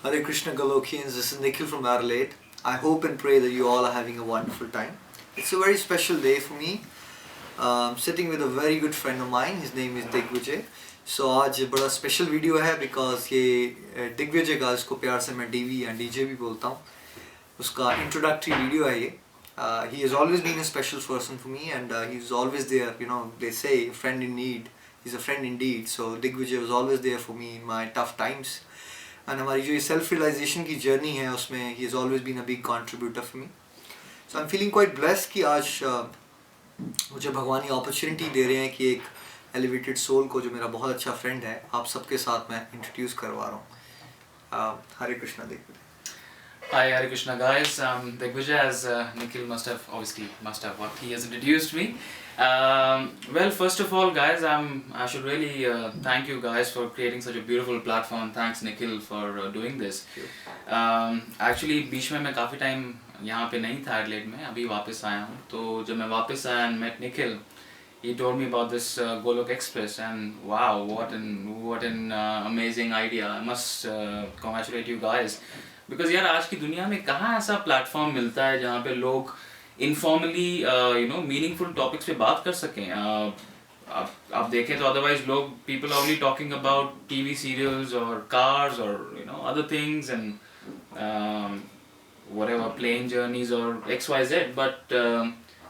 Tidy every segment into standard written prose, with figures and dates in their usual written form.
Hare Krishna Golokians, this is Nikhil from Adelaide. I hope and pray that you all are having a wonderful time. It's a very special day for me. Sitting with a very good friend of mine, his name is Digvijay. So आज बड़ा special video है because ये दिग्विजय का, इसको प्यार से मैं DV या डीजे भी बोलता हूँ, उसका इंट्रोडक्टरी वीडियो है ये. He has always been a special person for me and he's always there. You know, they say a friend in need is a friend indeed. So Digvijay was always there for me in my tough times. And हमारी जो ये self realisation की journey है उसमें ही is always been a big contributor for me. So I am feeling quite blessed कि आज मुझे भगवान ये अपॉर्चुनिटी दे रहे हैं कि एक एलिवेटेड सोल को, जो मेरा बहुत अच्छा फ्रेंड है, आप सबके साथ मैं इंट्रोड्यूस करवा रहा हूँ. हरे Krishna Digvijay. Hi, Hare Krishna guys. Digvijay, as Nikhil must have what he has introduced me. Well, first of all, guys, I should really thank you guys for creating such a beautiful platform. Thanks, Nikhil, for doing this. Actually, बीच में मैं काफ़ी time यहाँ पे नहीं था Adelaide में, अभी वापस आया हूँ. तो जब मैं वापस आया and met Nikhil, he told me about this Golok Express, and wow, what an amazing idea. I must congratulate you guys. Because यार आज की दुनिया में कहाँ ऐसा प्लेटफॉर्म मिलता है जहाँ पे लोग इनफॉर्मली मीनिंगफुल टॉपिक्स पे बात कर सकें. आप देखें तो अदरवाइज लोग people are only talking about TV serials और कार्स और other things and whatever plane journeys और XYZ, बट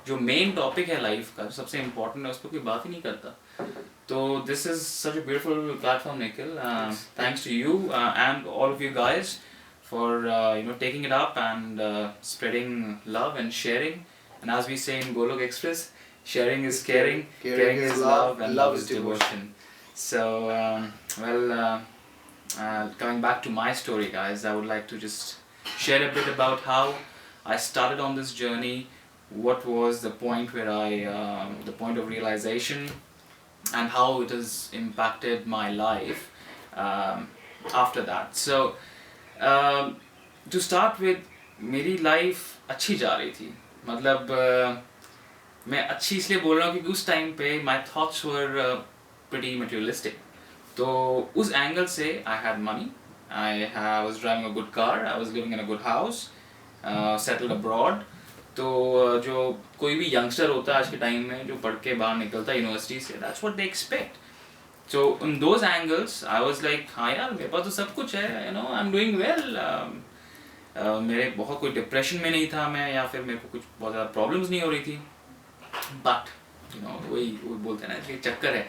जो मेन टॉपिक है लाइफ का, सबसे इम्पोर्टेंट है, उस पर कोई बात ही नहीं करता. तो this is such a beautiful platform Nikhil. Thanks to you and all of you guys for taking it up and spreading love and sharing. And as we say in Golok Express, sharing is caring, caring is love, and love is devotion. So coming back to my story, guys, I would like to just share a bit about how I started on this journey, what was the point where the point of realization, and how it has impacted my life after that. So to start with, मेरी life अच्छी जा रही थी. मतलब मैं अच्छी इसलिए बोल रहा हूँ क्योंकि उस टाइम पे my thoughts were pretty materialistic. तो उस एंगल से I had money, I was driving a good car, I was living in a good house, settled abroad. तो जो कोई भी यंगस्टर होता है आज के टाइम में जो पढ़ के बाहर निकलता है यूनिवर्सिटी से, that's what they expect. So in those angles, I was like, हाँ यार मेरे पास तो सब कुछ है, I'm doing well. मेरे बहुत कोई डिप्रेशन में नहीं था मैं, या फिर मेरे को कुछ बहुत ज़्यादा प्रॉब्लम्स नहीं हो रही थी. बट वही बोलते हैं ना, ये चक्कर है.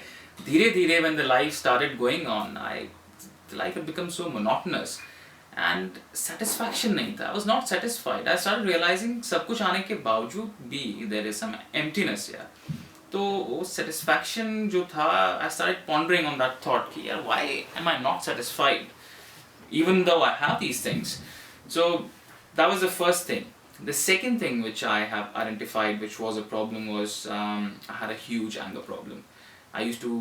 धीरे धीरे when the life started going on, the life had become so monotonous and satisfaction नहीं था. I was not satisfied. I started realizing सब कुछ आने के बावजूद भी there is some emptiness यार. तो वो सेटिस्फैक्शन जो था, I started pondering on that thought कि यार why am I not satisfied even though I have these things. So that was the first thing. The second thing which I have identified which was a problem was I had a huge anger problem. I used to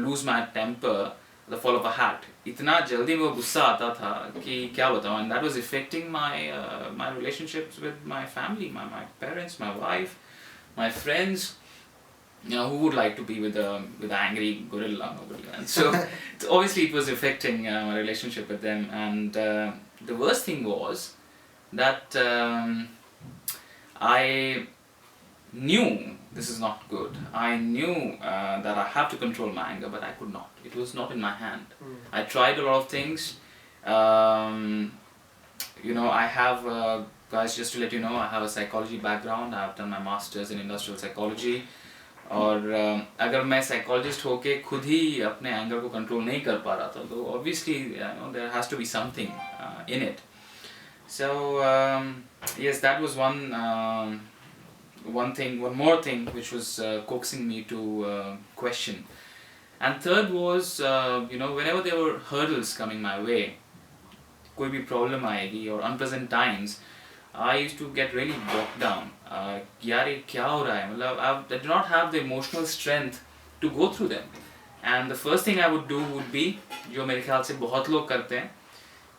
lose my temper at the fall of a hat. इतना जल्दी में वो गुस्सा आता था कि क्या बताऊँ. And that was affecting my relationships with my family, my parents, my wife, my friends. Who would like to be with an angry gorilla? And so obviously it was affecting my relationship with them. And the worst thing was that I knew this is not good. I knew that I have to control my anger, but I could not. It was not in my hand. I tried a lot of things. I have guys, just to let you know, I have a psychology background. I have done my master's in industrial psychology. और अगर मैं psychologist होके खुद ही अपने anger को control नहीं कर पा रहा था, तो obviously there has to be something in it. So yes, that was one more thing which was coaxing me to question. And third was whenever there were hurdles coming my way, कोई भी problem आएगी और unpleasant times, I used to get really bogged down. यार ये क्या हो रहा है, मतलब I did not have the emotional strength to go through them. And the first thing I would do would be, जो मेरे ख्याल से बहुत लोग करते हैं,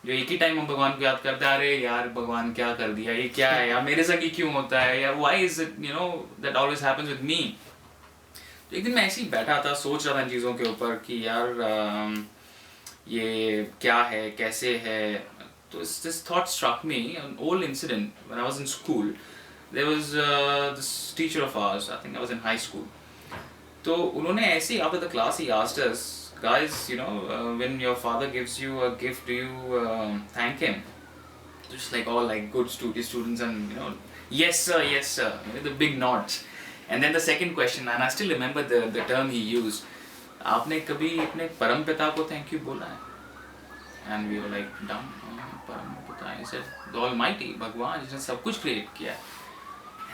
जो एक ही टाइम हम भगवान को याद करते हैं, अरे यार भगवान क्या कर दिया, ये क्या है यार, मेरे संग ही क्यों होता है यार, why is it that always happens with me. तो एक दिन मैं ऐसे ही बैठा था, सोच रहा था इन चीज़ों के ऊपर कि यार ये क्या है, कैसे है, So this thought struck me, an old incident when I was in school. There was this teacher of ours, I think I was in high school. तो उन्होंने ऐसे ही after the class he asked us, guys, when your father gives you a gift, do you thank him? Just like all like good students and yes sir, yes sir, the big nods. And then the second question, and I still remember the term he used, आपने कभी अपने परम पिता को thank you बोला है? And we were like dumb. परम पिता, he said the Almighty, भगवान जिसने सब कुछ create किया है.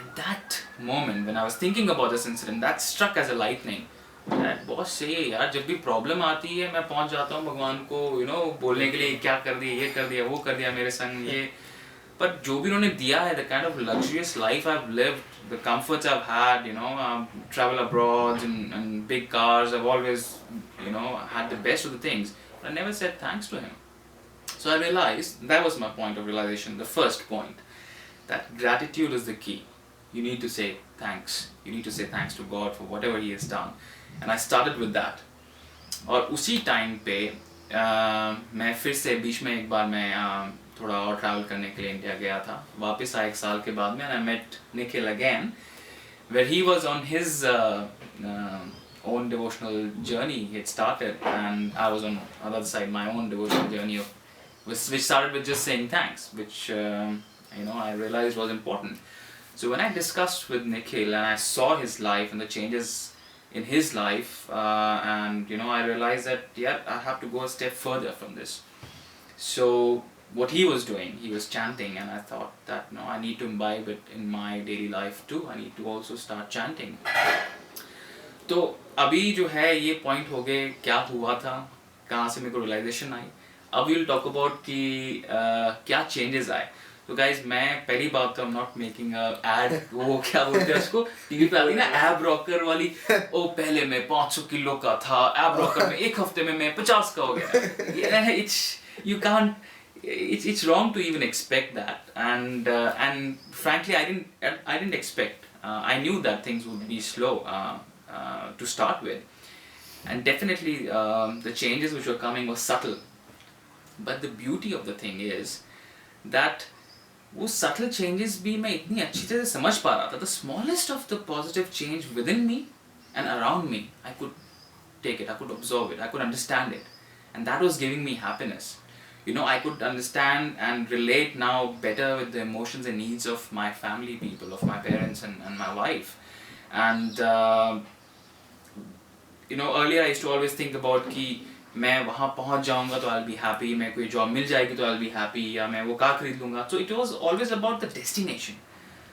And that moment when I was thinking about this incident, that struck as a lightning. That बहुत सही है यार, जब भी प्रॉब्लम आती है मैं पहुंच जाता हूँ भगवान को बोलने के लिए, क्या कर दिया, ये कर दिया, वो कर दिया मेरे संग ये. पर जो भी उन्होंने दिया है, the kind of luxurious life I've lived, the comforts I've had, travel abroad and big cars, I've always had the best of the things. I never said thanks to him. So I realized, that was my point of realization, the first point, that gratitude is the key. You need to say thanks. You need to say thanks to God for whatever He has done. And I started with that. और उसी time पे मैं फिर से बीच में एक बार मैं थोड़ा और ट्रैवल करने के लिए इंडिया गया था. वापस आया 1 साल के बाद में, and I met Nikhil again, where he was on his own devotional journey he had started, and I was on the other side, my own devotional journey which started with just saying thanks, which I realized was important. So when I discussed with Nikhil and I saw his life and the changes in his life, and I realized that I have to go a step further from this. So what he was doing, he was chanting, and I thought that no, I need to imbibe it in my daily life too. I need to also start chanting. तो अभी जो है ये point हो गए, क्या हुआ था, कहाँ से मेरे को रियलाइजेशन आई. अब we'll talk about कि क्या चेंजेस आए. तो गाइज मैं पहली बात तो I'm not making a ad, वो क्या बोलते हैं उसको, टीवी पे आती है ना एब रॉकर वाली, ओ पहले मैं 500 किलो का था, एब रॉकर में 1 हफ्ते में मैं 50 का हो गया. It's wrong to even expect that, and frankly I didn't expect. I knew that things would be slow to start with, and definitely the changes which were coming were subtle. But the beauty of the thing is that वो subtle changes भी मैं इतनी अच्छी तरह से समझ पा रहा था. The smallest of the positive change within me and around me, I could take it, I could absorb it, I could understand it, and that was giving me happiness. I could understand and relate now better with the emotions and needs of my family people, of my parents and my wife. And earlier I used to always think about कि मैं वहाँ पहुँच जाऊँगा तो I'll be happy, मैं कोई job मिल जाएगी तो I'll be happy, या मैं वो कार खरीद लूँगा. So it was always about the destination.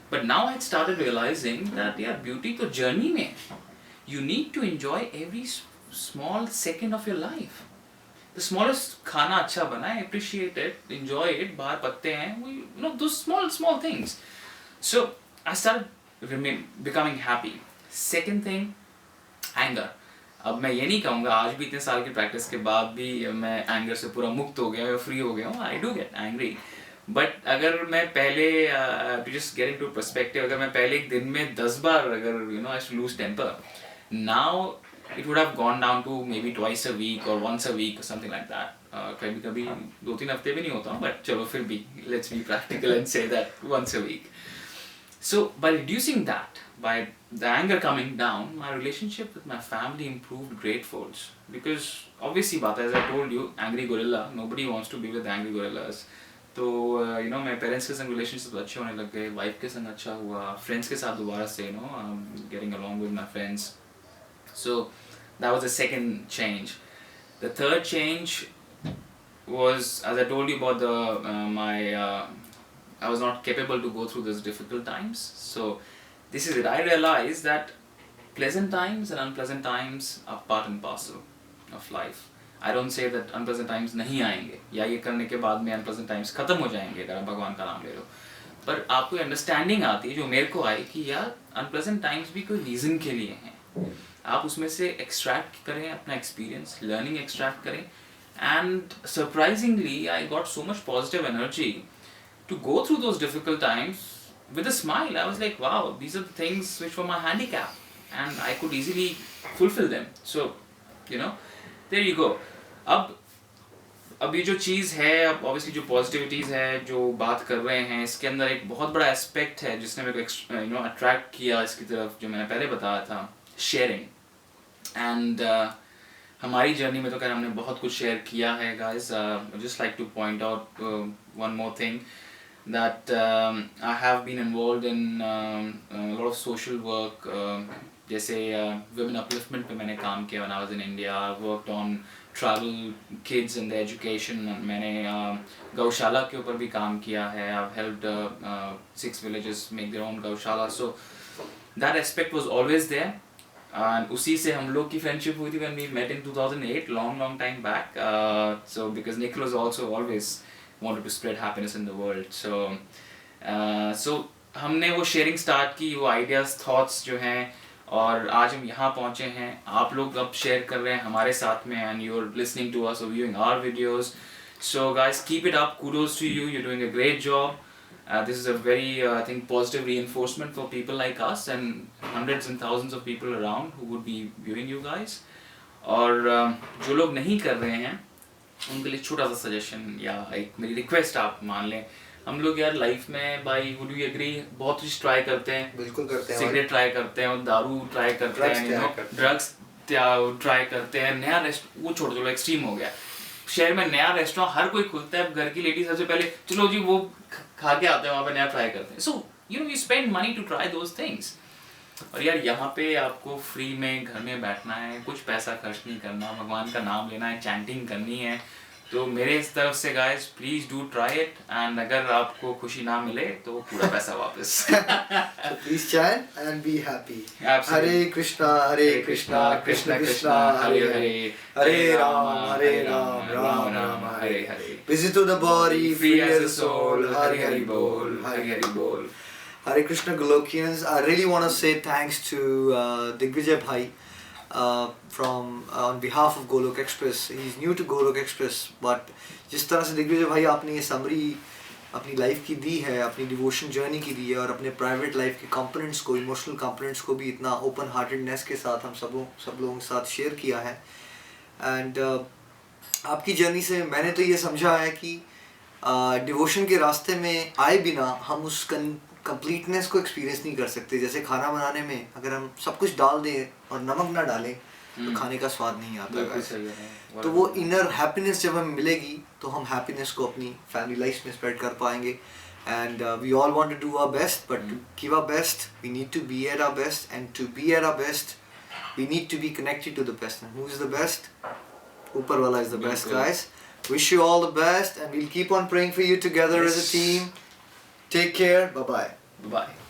But now I had started realizing that beauty तो journey में है. You need to enjoy every small second of your life. The smallest खाना अच्छा बना है, appreciate it, enjoy it, बाहर पत्ते हैं, those small things. So I started becoming happy. Second thing, anger. अब मैं ये नहीं कहूँगा आज भी इतने साल की प्रैक्टिस के बाद भी मैं एंगर से पूरा मुक्त हो गया, फ्री हो गया हूँ. I do get angry, but अगर मैं पहले to just get into perspective, अगर मैं पहले एक दिन में 10 बार अगर I should lose temper, now it would have gone down to maybe twice a week or once a week or something like that. कभी 2-3 हफ्ते भी नहीं होता हूँ, but चलो फिर भी let's be practical and say that once a week. So by reducing that, by the anger coming down, my relationship with my family improved greatfolds. Because obviously बात है, as I told you, angry gorilla, nobody wants to be with angry gorillas. तो मेरे parents के संग relationship अच्छे होने लग गए, वाइफ के संग अच्छा हुआ, फ्रेंड्स के साथ दोबारा से getting along with my friends. So that was the second change. The third change was, as I told you about I was not capable to go through those difficult times. So this is it. I realized that pleasant times and unpleasant times are part and parcel of life. I don't say that unpleasant times नहीं आएंगे या ये करने के बाद में unpleasant times खत्म हो जाएंगे अगर आप भगवान का नाम ले रहे हो. पर आपको अंडरस्टैंडिंग आती है, जो मेरे को आई, कि यार unpleasant times भी कोई रीज़न के लिए हैं. आप उसमें से एक्सट्रैक्ट करें अपना एक्सपीरियंस, लर्निंग एक्सट्रैक्ट करें. And surprisingly I got so much positive energy to go through those difficult times with a smile. I was like wow, these are the things which were my handicap and I could easily fulfil them. So there you go. अब अभी जो चीज़ है, अब obviously जो positivities है जो बात कर रहे हैं, इसके अंदर एक बहुत बड़ा एस्पेक्ट है जिसने मेरे को अट्रैक्ट किया इसकी तरफ, जो मैंने पहले बताया था, शेयरिंग। एंड हमारी जर्नी में तो खैर हमने बहुत कुछ शेयर किया है guys. Just like two point out one more thing, that I have been involved in a lot of social work, जैसे women upliftment पे मैंने काम किया when I was in India. I worked on tribal kids and their education. मैंने गौशाला के ऊपर भी काम किया है. I've helped 6 villages make their own गौशाला. So that aspect was always there. And उसी से हम लोग की friendship हुई थी when we met in 2008, long time back. So because Nikhil was also always wanted to spread happiness in the world. So हमने वो शेयरिंग स्टार्ट की, वो आइडियाज़ थॉट्स जो हैं, और आज हम यहाँ पहुँचे हैं. आप लोग अब शेयर कर रहे हैं हमारे साथ में, and you are listening to us और viewing our videos. So guys, keep it up, kudos to you, you're doing a great job. This is a very I think positive reinforcement for people like us and hundreds and thousands of people around who would be viewing you guys. और जो लोग नहीं कर रहे हैं उनके लिए छोटा सा सजेशन या एक मेरी रिक्वेस्ट आप मान लें. हम लोग यार लाइफ में, भाई वुड यू एग्री, बहुत कुछ ट्राई करते हैं. बिल्कुल करते हैं. सिगरेट ट्राई करते हैं, दारू ट्राई करते हैं, ड्रग्स ट्राई करते हैं. नया वो छोड़ दो, एक्सट्रीम हो गया. शहर में नया रेस्टोरेंट हर कोई खुलता है, घर की लेडी सबसे पहले चलो जी वो खा के आते हैं, वहाँ पे नया ट्राई करते हैं. So you spend money to try those things. और यार यहाँ पे आपको फ्री में घर में बैठना है, कुछ पैसा खर्च नहीं करना, भगवान का नाम लेना है, चैंटिंग करनी है. तो मेरे इस तरफ से guys, please do try it. And अगर आपको खुशी ना मिले तो पूरा पैसा वापस. Please chant and be happy. Hare Krishna Krishna Krishna Hare Hare, Hare Ram Ram Ram Hare Hare. Busy to the body, free as a soul. Hare Hare Bol, Hare Hare Bol. Hare Krishna Golokians, I really want to say thanks to Digvijay Bhai from on behalf of Golok Express. He's new to Golok Express, but जिस तरह से दिग्विजय भाई आपने ये summary अपनी life की दी है, अपनी डिवोशन जर्नी की दी है, और अपने प्राइवेट लाइफ के कंपोनेंट्स को, इमोशनल कंपोनेंट्स को भी इतना ओपन हार्टेडनेस के साथ हम सब लोगों के साथ शेयर किया है. एंड आपकी जर्नी से मैंने तो ये समझा है कि डिवोशन के रास्ते में आए बिना हम उस कंप्लीटनेस को एक्सपीरियंस नहीं कर सकते. जैसे खाना बनाने में अगर हम सब कुछ डाल दें और नमक ना डालें तो खाने का स्वाद नहीं आता. तो वो इनर हैप्पीनेस जब हमें मिलेगी तो हम हैप्पीनेस को अपनी फैमिली लाइफ में स्प्रेड कर पाएंगे. And we all want to do our best, but to give our best we need to be at our best, and to be at our best we need to be connected to the best. And who is the best? ऊपर वाला is the best. Guys, wish you all the best, and we'll keep on praying for you together as a team. Take care. Bye bye. Bye.